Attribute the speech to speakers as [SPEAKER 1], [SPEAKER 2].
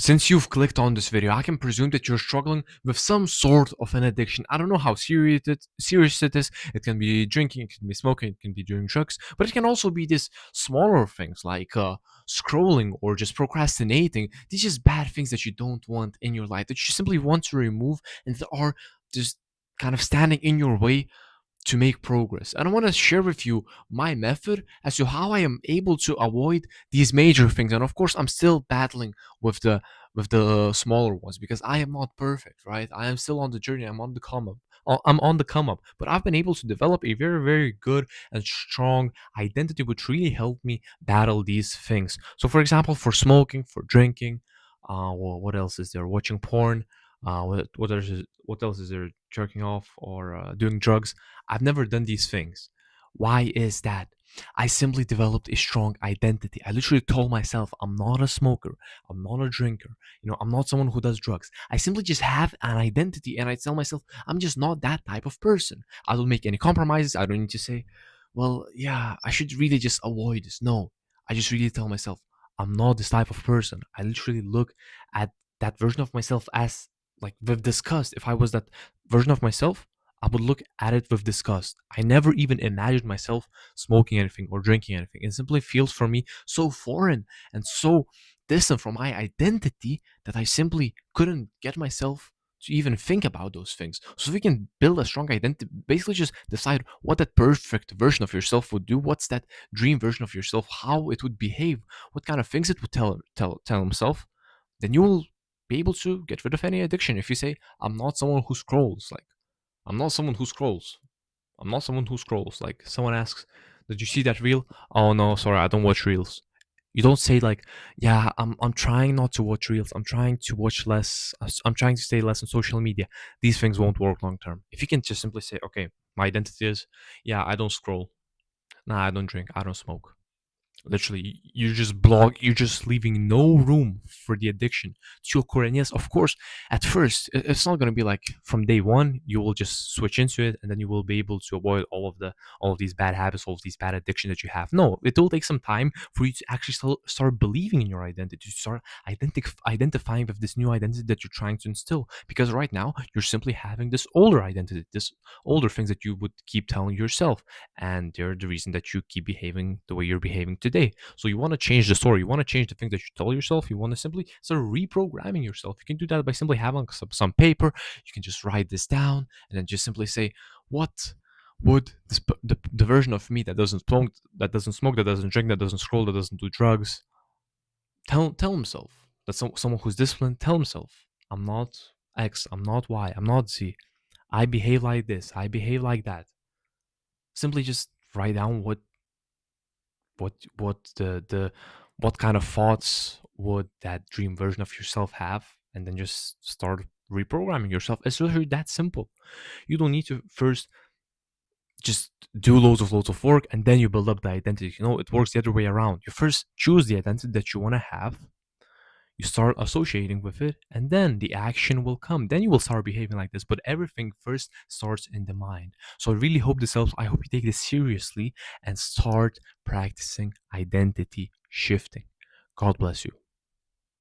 [SPEAKER 1] Since you've clicked on this video, I can presume that you're struggling with some sort of an addiction. I don't know how serious it is. It can be drinking, it can be smoking, it can be doing drugs, but it can also be these smaller things like scrolling or just procrastinating. These just bad things that you don't want in your life, that you simply want to remove, and that are just kind of standing in your way to make progress. And I want to share with you my method as to how I am able to avoid these major things. And of course, I'm still battling with the smaller ones because I am not perfect, right? I am still on the journey. I'm on the come up. I'm on the come up, but I've been able to develop a very, very good and strong identity, which really helped me battle these things. So, for example, for smoking, for drinking, well, what else is there? Watching porn. What else is there? Jerking off or doing drugs. I've never done these things. Why is that? I simply developed a strong identity. I literally told myself, I'm not a smoker. I'm not a drinker. I'm not someone who does drugs. I simply just have an identity and I tell myself, I'm just not that type of person. I don't make any compromises. I don't need to say, well, yeah, I should really just avoid this. No, I just really tell myself, I'm not this type of person. I literally look at that version of myself as like with disgust. If I was that version of myself, I would look at it with disgust. I never even imagined myself smoking anything or drinking anything. It simply feels for me so foreign and so distant from my identity that I simply couldn't get myself to even think about those things. So we can build a strong identity, basically just decide what that perfect version of yourself would do, what's that dream version of yourself, how it would behave, what kind of things it would tell himself. Then you will be able to get rid of any addiction. If you say, I'm not someone who scrolls, like I'm not someone who scrolls. I'm not someone who scrolls. Like someone asks, "Did you see that reel?" Oh no, sorry, I don't watch reels. You don't say like, "Yeah, I'm trying not to watch reels. I'm trying to watch less. I'm trying to stay less on social media." These things won't work long term. If you can just simply say, "Okay, my identity is, yeah, I don't scroll. Nah, I don't drink. I don't smoke." Literally, you're just leaving no room for the addiction to occur. And yes, of course, at first it's not going to be like from day one you will just switch into it and then you will be able to avoid all of these bad habits, all of these bad addictions that you have. No, it will take some time for you to actually start believing in your identity, to start identifying with this new identity that you're trying to instill. Because right now you're simply having this older identity, this older things that you would keep telling yourself, and they're the reason that you keep behaving the way you're behaving today. So you want to change the story, you want to change the things that you tell yourself, you want to simply start reprogramming yourself. You can do that by simply having some paper. You can just write this down and then just simply say, what would the version of me that doesn't smoke, that doesn't drink, that doesn't scroll, that doesn't do drugs, tell himself, that someone who's disciplined, tell himself, I'm not X, I'm not Y, I'm not Z. I behave like this, I behave like that. Simply just write down what the what kind of thoughts would that dream version of yourself have, and then just start reprogramming yourself. It's literally that simple. You don't need to first just do loads of work and then you build up the identity. It works the other way around. You first choose the identity that you want to have, you start associating with it, and then the action will come. Then you will start behaving like this. But everything first starts in the mind. So I really hope this helps. I hope you take this seriously and start practicing identity shifting. God bless you.